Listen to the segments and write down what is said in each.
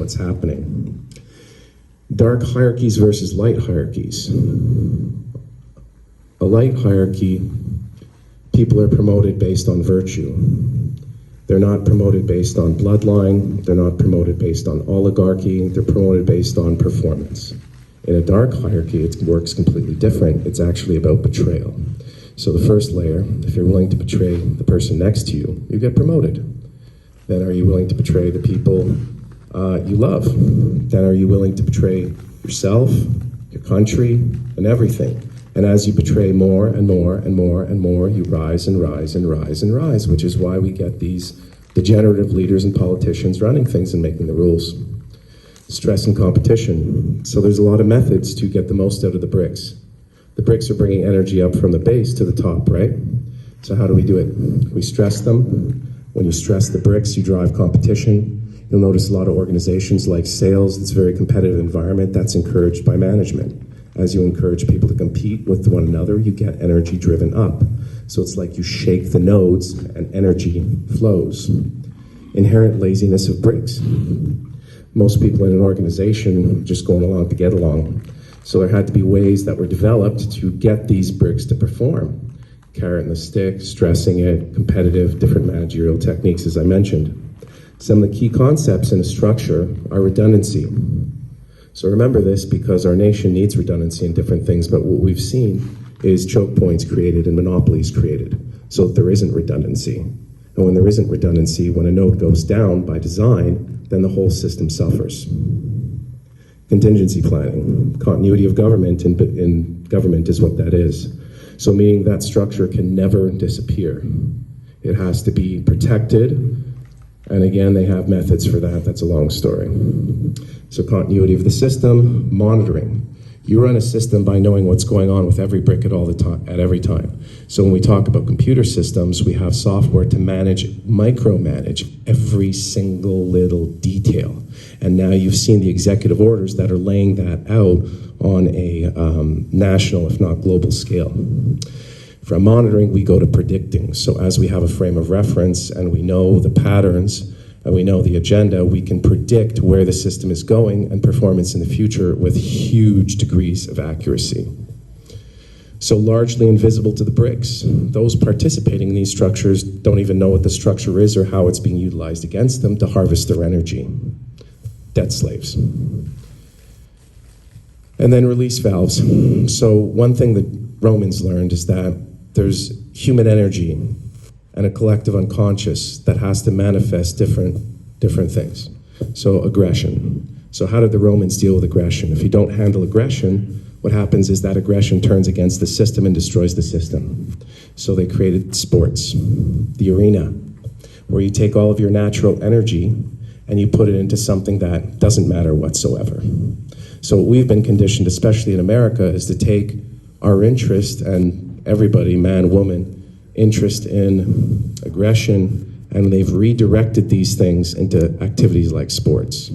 what's happening. Dark hierarchies versus light hierarchies. A light hierarchy, people are promoted based on virtue. They're not promoted based on bloodline. They're not promoted based on oligarchy. They're promoted based on performance. In a dark hierarchy, it works completely different. It's actually about betrayal. So the first layer, if you're willing to betray the person next to you, you get promoted. Then are you willing to betray the people you love? Then are you willing to betray yourself, your country, and everything? And as you betray more and more and more and more, you rise and rise and rise and rise, which is why we get these degenerative leaders and politicians running things and making the rules. Stress and competition. So there's a lot of methods to get the most out of the bricks. The bricks are bringing energy up from the base to the top, right? So how do we do it? We stress them. When you stress the bricks, you drive competition. You'll notice a lot of organizations like sales, it's a very competitive environment that's encouraged by management. As you encourage people to compete with one another, you get energy driven up. So it's like you shake the nodes and energy flows. Inherent laziness of bricks. Most people in an organization just going along to get along. So there had to be ways that were developed to get these bricks to perform. Carrot and the stick, stressing it, competitive, different managerial techniques, as I mentioned. Some of the key concepts in a structure are redundancy. So remember this because our nation needs redundancy in different things, but what we've seen is choke points created and monopolies created. So if there isn't redundancy, and when there isn't redundancy, when a node goes down by design, then the whole system suffers. Contingency planning, continuity of government in government is what that is. So meaning that structure can never disappear. It has to be protected, and again, they have methods for that. That's a long story. So continuity of the system, monitoring. You run a system by knowing what's going on with every brick at every time. So when we talk about computer systems, we have software to micromanage every single little detail. And now you've seen the executive orders that are laying that out on a national, if not global scale. From monitoring, we go to predicting. So as we have a frame of reference and we know the patterns and we know the agenda, we can predict where the system is going and performance in the future with huge degrees of accuracy. So largely invisible to the bricks. Those participating in these structures don't even know what the structure is or how it's being utilized against them to harvest their energy. Debt slaves. And then release valves. So one thing that Romans learned is that there's human energy and a collective unconscious that has to manifest different things. So aggression. So how did the Romans deal with aggression? If you don't handle aggression, what happens is that aggression turns against the system and destroys the system. So they created sports, the arena, where you take all of your natural energy and you put it into something that doesn't matter whatsoever. So what we've been conditioned, especially in America, is to take our interest, and everybody, man, woman, interest in aggression, and they've redirected these things into activities like sports.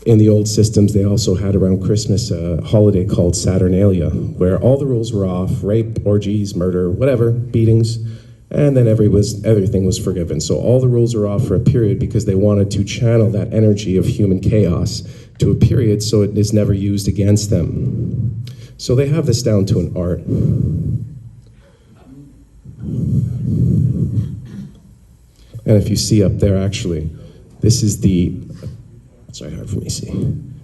In the old systems, they also had around Christmas a holiday called Saturnalia, where all the rules were off: rape, orgies, murder, whatever, beatings, and then everything was forgiven. So all the rules are off for a period because they wanted to channel that energy of human chaos to a period so it is never used against them. So they have this down to an art. And if you see up there, actually, this is sorry, hard for me to see.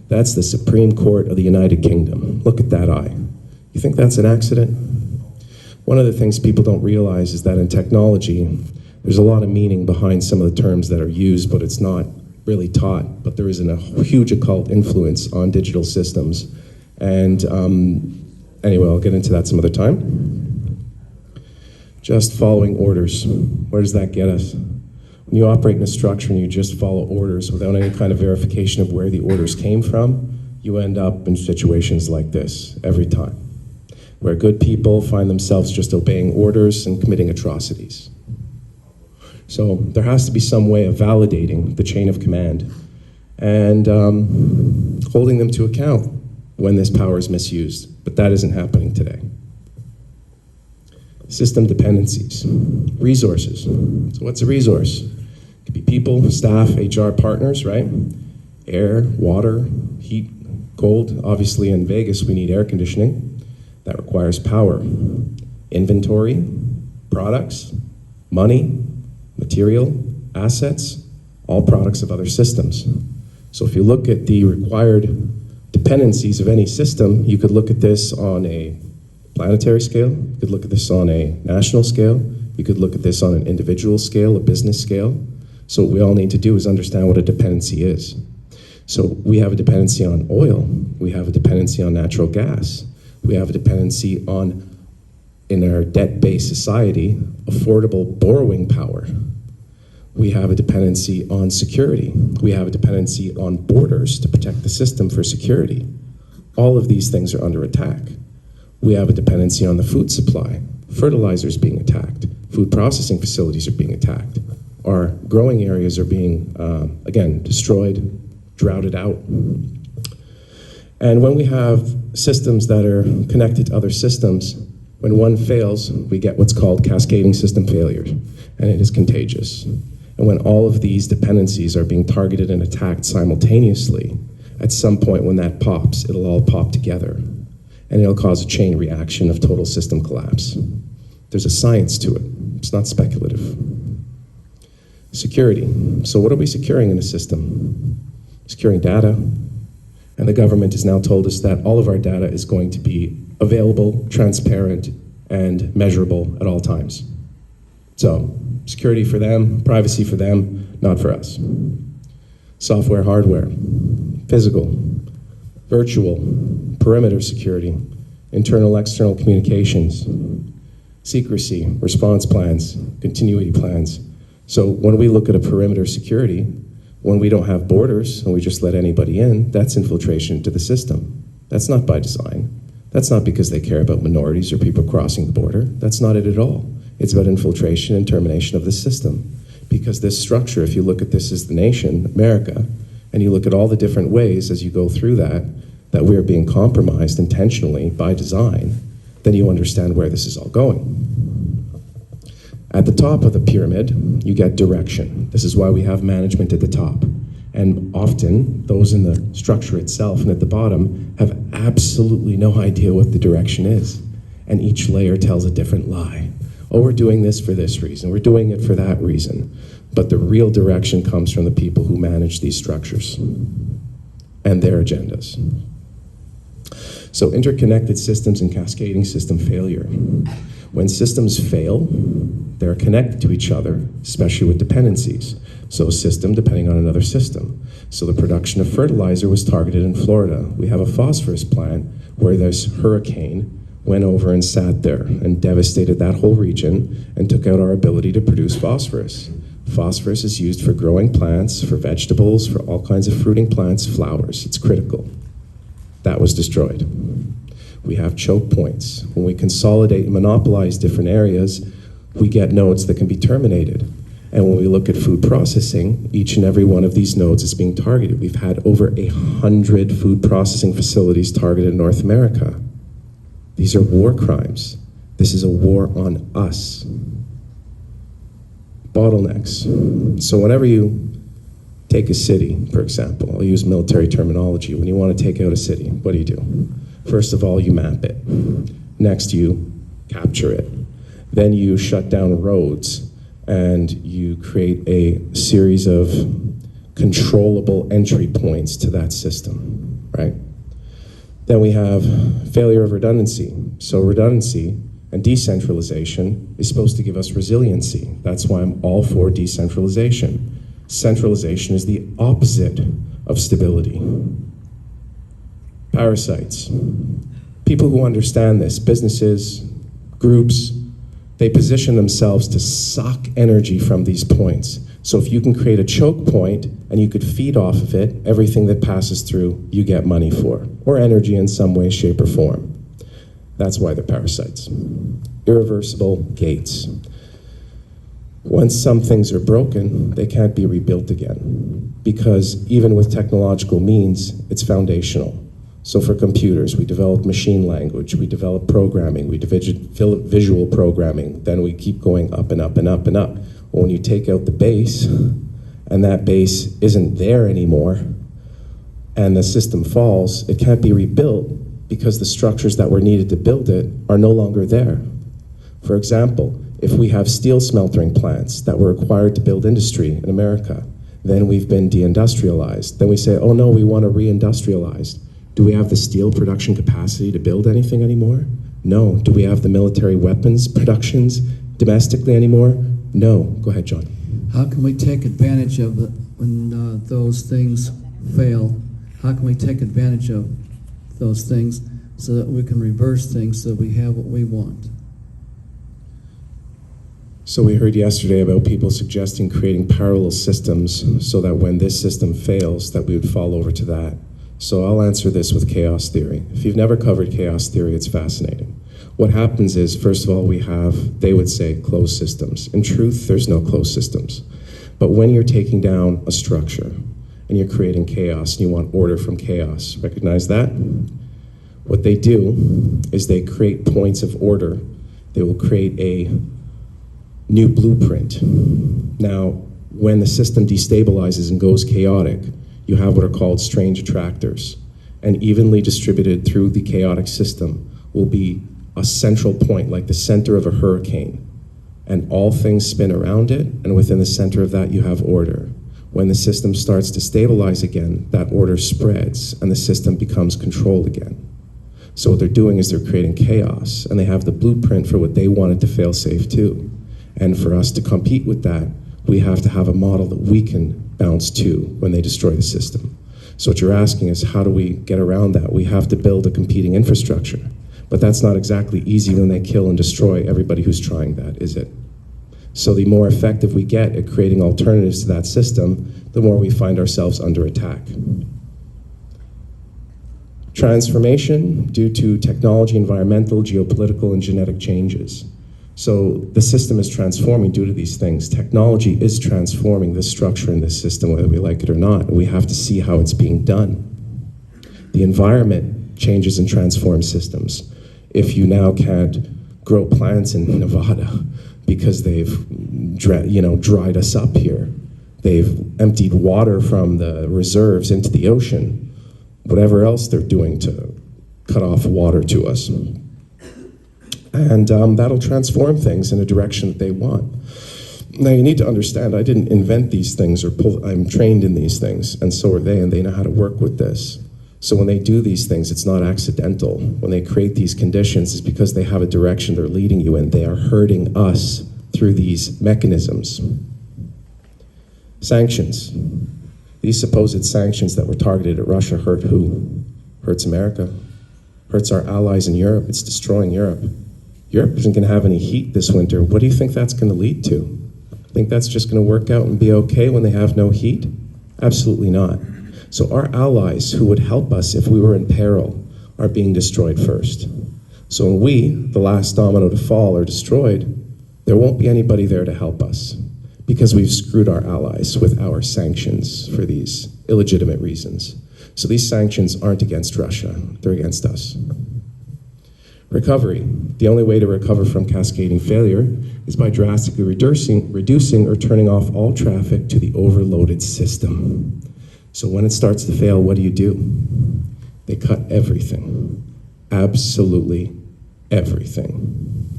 That's the Supreme Court of the United Kingdom. Look at that eye. You think that's an accident? One of the things people don't realize is that in technology, there's a lot of meaning behind some of the terms that are used, but it's not really taught. But there is a huge occult influence on digital systems. And anyway, I'll get into that some other time. Just following orders. Where does that get us? When you operate in a structure and you just follow orders without any kind of verification of where the orders came from, you end up in situations like this every time, where good people find themselves just obeying orders and committing atrocities. So there has to be some way of validating the chain of command and holding them to account when this power is misused, but that isn't happening today. System dependencies, resources. So what's a resource? It could be people, staff, HR partners, right? air, water, heat, cold. Obviously in Vegas we need air conditioning. That requires power. Inventory, products, money, material, assets, all products of other systems. So if you look at the required dependencies of any system, you could look at this on a planetary scale, you could look at this on a national scale, you could look at this on an individual scale, a business scale. So what we all need to do is understand what a dependency is. So we have a dependency on oil, we have a dependency on natural gas, we have a dependency on, in our debt-based society, affordable borrowing power. We have a dependency on security. We have a dependency on borders to protect the system for security. All of these things are under attack. We have a dependency on the food supply. Fertilizers being attacked. Food processing facilities are being attacked. Our growing areas are being, again, destroyed, droughted out. And when we have systems that are connected to other systems, when one fails, we get what's called cascading system failures, and it is contagious. And when all of these dependencies are being targeted and attacked simultaneously, at some point when that pops, it'll all pop together, and it'll cause a chain reaction of total system collapse. There's a science to it. It's not speculative. Security. So what are we securing in a system? Securing data. And the government has now told us that all of our data is going to be available, transparent, and measurable at all times. So, security for them, privacy for them, not for us. Software, hardware, physical, virtual, perimeter security, internal, external communications, secrecy, response plans, continuity plans. So when we look at a perimeter security, when we don't have borders and we just let anybody in, that's infiltration into the system. That's not by design. That's not because they care about minorities or people crossing the border. That's not it at all. It's about infiltration and termination of the system. Because this structure, if you look at this as the nation, America, and you look at all the different ways as you go through that we are being compromised intentionally by design, then you understand where this is all going. At the top of the pyramid, you get direction. This is why we have management at the top. And often, those in the structure itself and at the bottom have absolutely no idea what the direction is. And each layer tells a different lie. Oh, we're doing this for this reason. We're doing it for that reason. But the real direction comes from the people who manage these structures and their agendas. So interconnected systems and cascading system failure. When systems fail, they're connected to each other, especially with dependencies. So a system depending on another system. So the production of fertilizer was targeted in Florida. We have a phosphorus plant where this hurricane went over and sat there and devastated that whole region and took out our ability to produce phosphorus. Phosphorus is used for growing plants, for vegetables, for all kinds of fruiting plants, flowers. It's critical. That was destroyed. We have choke points. When we consolidate and monopolize different areas, we get nodes that can be terminated. And when we look at food processing, each and every one of these nodes is being targeted. We've had over 100 food processing facilities targeted in North America. These are war crimes. This is a war on us. Bottlenecks. So whenever you take a city, for example, I'll use military terminology. When you want to take out a city, what do? First of all, you map it. Next, you capture it. Then you shut down roads and you create a series of controllable entry points to that system, right? Then we have failure of redundancy. So redundancy and decentralization is supposed to give us resiliency. That's why I'm all for decentralization. Centralization is the opposite of stability. Parasites. People who understand this, businesses, groups, they position themselves to suck energy from these points. So if you can create a choke point and you could feed off of it, everything that passes through, you get money for, or energy in some way, shape, or form. That's why they're parasites. Irreversible gates. Once some things are broken, they can't be rebuilt again, because even with technological means, it's foundational. So for computers, we develop machine language, we develop programming, we develop visual programming, then we keep going up and up and up and up. When you take out the base, and that base isn't there anymore, and the system falls, it can't be rebuilt because the structures that were needed to build it are no longer there. For example, if we have steel smelting plants that were required to build industry in America, then we've been deindustrialized. Then we say, oh no, we want to reindustrialize. Do we have the steel production capacity to build anything anymore? No. Do we have the military weapons productions domestically anymore? No. Go ahead, John. How can we take advantage of it when those things fail? How can we take advantage of those things so that we can reverse things so that we have what we want? So we heard yesterday about people suggesting creating parallel systems so that when this system fails, that we would fall over to that. So I'll answer this with chaos theory. If you've never covered chaos theory, it's fascinating. What happens is, first of all, we have, they would say, closed systems. In truth, there's no closed systems. But when you're taking down a structure and you're creating chaos and you want order from chaos, recognize that? What they do is they create points of order. They will create a new blueprint. Now, when the system destabilizes and goes chaotic, you have what are called strange attractors. And evenly distributed through the chaotic system will be a central point, like the center of a hurricane. And all things spin around it, and within the center of that you have order. When the system starts to stabilize again, that order spreads and the system becomes controlled again. So what they're doing is they're creating chaos, and they have the blueprint for what they wanted to fail safe too. And for us to compete with that, we have to have a model that we can bounce to when they destroy the system. So what you're asking is, how do we get around that? We have to build a competing infrastructure. But that's not exactly easy when they kill and destroy everybody who's trying that, is it? So the more effective we get at creating alternatives to that system, the more we find ourselves under attack. Transformation due to technology, environmental, geopolitical, and genetic changes. So the system is transforming due to these things. Technology is transforming this structure in this system, whether we like it or not, and we have to see how it's being done. The environment changes and transforms systems. If you now can't grow plants in Nevada because they've dried us up here, they've emptied water from the reserves into the ocean, whatever else they're doing to cut off water to us. And that'll transform things in a direction that they want. Now you need to understand, I didn't invent these things I'm trained in these things, and so are they, and they know how to work with this. So when they do these things, it's not accidental. When they create these conditions, it's because they have a direction they're leading you in. They are hurting us through these mechanisms. Sanctions. These supposed sanctions that were targeted at Russia hurt who? Hurts America. Hurts our allies in Europe. It's destroying Europe. Europe isn't going to have any heat this winter. What do you think that's going to lead to? Think that's just going to work out and be okay when they have no heat? Absolutely not. So our allies who would help us if we were in peril are being destroyed first. So when we, the last domino to fall, are destroyed, there won't be anybody there to help us because we've screwed our allies with our sanctions for these illegitimate reasons. So these sanctions aren't against Russia, they're against us. Recovery. The only way to recover from cascading failure is by drastically reducing or turning off all traffic to the overloaded system. So when it starts to fail, what do? They cut everything. Absolutely everything.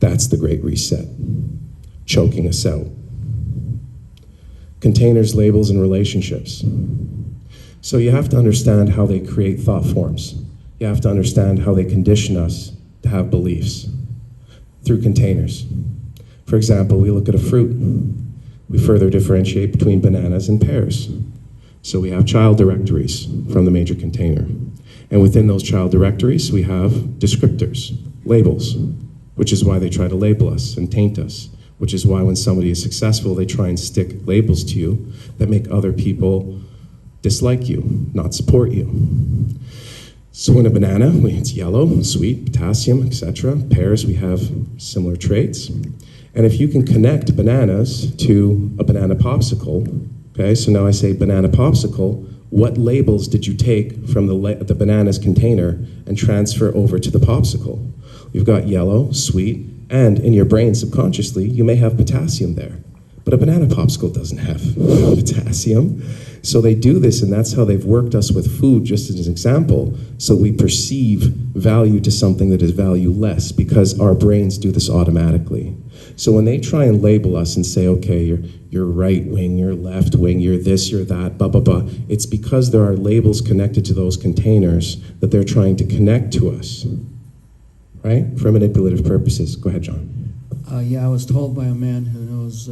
That's the Great Reset. Choking us out. Containers, labels, and relationships. So you have to understand how they create thought forms. You have to understand how they condition us to have beliefs through containers. For example, we look at a fruit. We further differentiate between bananas and pears. So we have child directories from the major container. And within those child directories, we have descriptors, labels, which is why they try to label us and taint us, which is why when somebody is successful, they try and stick labels to you that make other people dislike you, not support you. So in a banana, it's yellow, sweet, potassium, etc. Pears, we have similar traits. And if you can connect bananas to a banana popsicle, okay, so now I say banana popsicle, what labels did you take from the banana's container and transfer over to the popsicle? You've got yellow, sweet, and in your brain subconsciously, you may have potassium there. But a banana popsicle doesn't have potassium. So they do this, and that's how they've worked us with food, just as an example. So we perceive value to something that is valueless because our brains do this automatically. So when they try and label us and say, okay, you're right wing, you're left wing, you're this, you're that, blah, blah, blah, it's because there are labels connected to those containers that they're trying to connect to us, right? For manipulative purposes. Go ahead, John. Yeah, I was told by a man who knows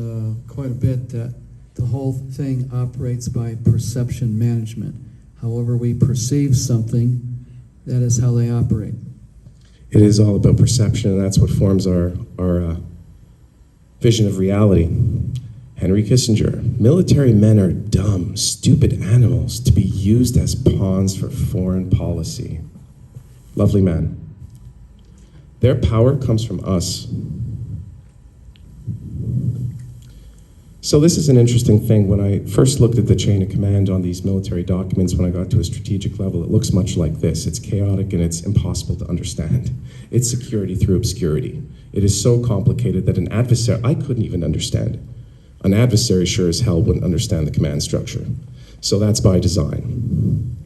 quite a bit that the whole thing operates by perception management. However we perceive something, that is how they operate. It is all about perception, and that's what forms our vision of reality. Henry Kissinger, military men are dumb, stupid animals to be used as pawns for foreign policy. Lovely man. Their power comes from us. So this is an interesting thing. When I first looked at the chain of command on these military documents, when I got to a strategic level, it looks much like this. It's chaotic and it's impossible to understand. It's security through obscurity. It is so complicated that an adversary, I couldn't even understand it. An adversary sure as hell wouldn't understand the command structure. So that's by design.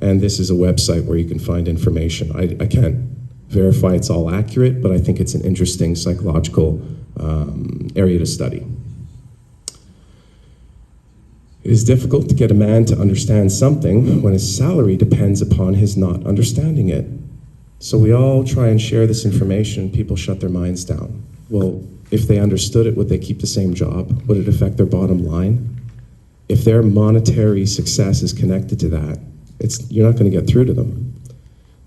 And this is a website where you can find information. I can't verify it's all accurate, but I think it's an interesting psychological area to study. It is difficult to get a man to understand something when his salary depends upon his not understanding it. So we all try and share this information, people shut their minds down. Well, if they understood it, would they keep the same job? Would it affect their bottom line? If their monetary success is connected to that, you're not going to get through to them.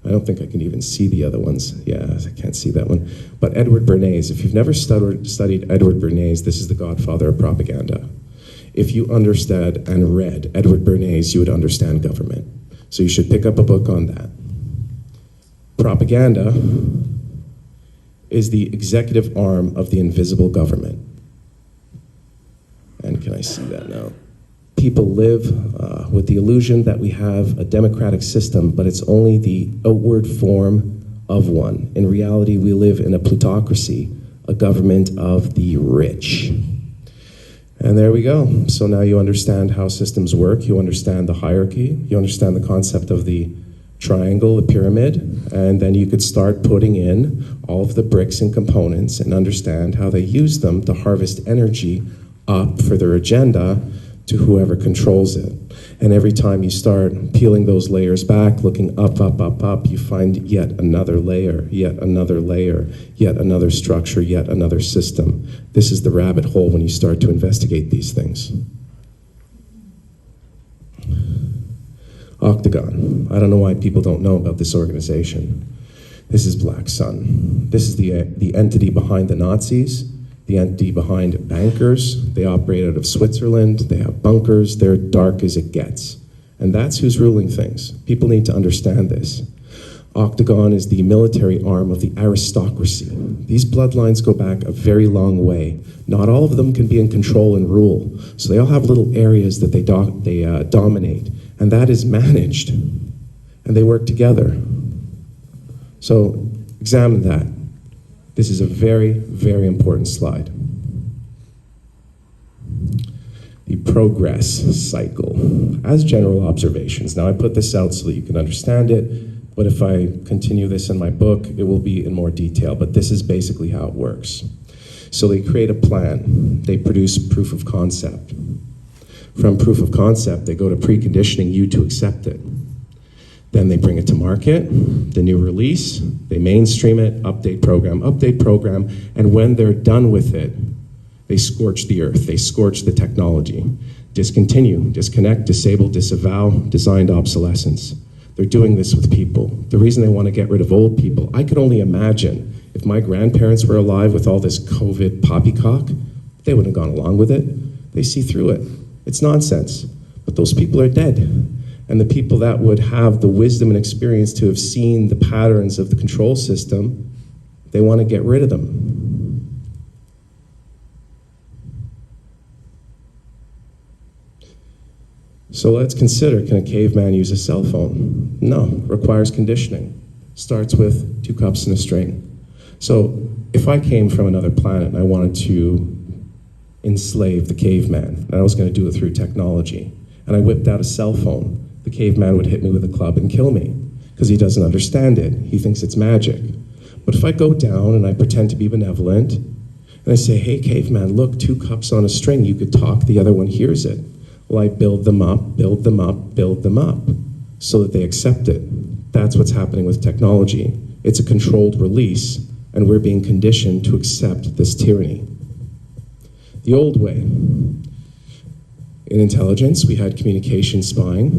I don't think I can even see the other ones. Yeah, I can't see that one. But Edward Bernays, if you've never studied Edward Bernays, this is the godfather of propaganda. If you understood and read Edward Bernays, you would understand government. So you should pick up a book on that. Propaganda is the executive arm of the invisible government. And can I see that now? People live with the illusion that we have a democratic system, but it's only the outward form of one. In reality, we live in a plutocracy, a government of the rich. And there we go. So now you understand how systems work, you understand the hierarchy, you understand the concept of the triangle, the pyramid, and then you could start putting in all of the bricks and components and understand how they use them to harvest energy up for their agenda to whoever controls it. And every time you start peeling those layers back, looking up, up, up, up, you find yet another layer, yet another layer, yet another structure, yet another system. This is the rabbit hole when you start to investigate these things. Octagon. I don't know why people don't know about this organization. This is Black Sun. This is the entity behind the Nazis, the entity behind bankers. They operate out of Switzerland. They have bunkers. They're dark as it gets. And that's who's ruling things. People need to understand this. Octagon is the military arm of the aristocracy. These bloodlines go back a very long way. Not all of them can be in control and rule. So they all have little areas that they dominate. And that is managed. And they work together. So examine that. This is a very, very important slide. The progress cycle as general observations. Now I put this out so that you can understand it, but if I continue this in my book, it will be in more detail, but this is basically how it works. So they create a plan. They produce proof of concept. From proof of concept, they go to preconditioning you to accept it. Then they bring it to market, the new release, they mainstream it, update program, and when they're done with it, they scorch the earth, they scorch the technology. Discontinue, disconnect, disable, disavow, designed obsolescence. They're doing this with people. The reason they want to get rid of old people, I could only imagine if my grandparents were alive with all this COVID poppycock, they wouldn't have gone along with it. They see through it. It's nonsense, but those people are dead. And the people that would have the wisdom and experience to have seen the patterns of the control system, they want to get rid of them. So let's consider, can a caveman use a cell phone? No, requires conditioning. Starts with 2 cups and a string. So if I came from another planet and I wanted to enslave the caveman, and I was going to do it through technology. And I whipped out a cell phone. The caveman would hit me with a club and kill me because he doesn't understand it. He thinks it's magic. But if I go down and I pretend to be benevolent, and I say, hey, caveman, look, 2 cups on a string, you could talk, the other one hears it. Well, I build them up, build them up, build them up, so that they accept it. That's what's happening with technology. It's a controlled release, and we're being conditioned to accept this tyranny. The old way. In intelligence, we had communication spying.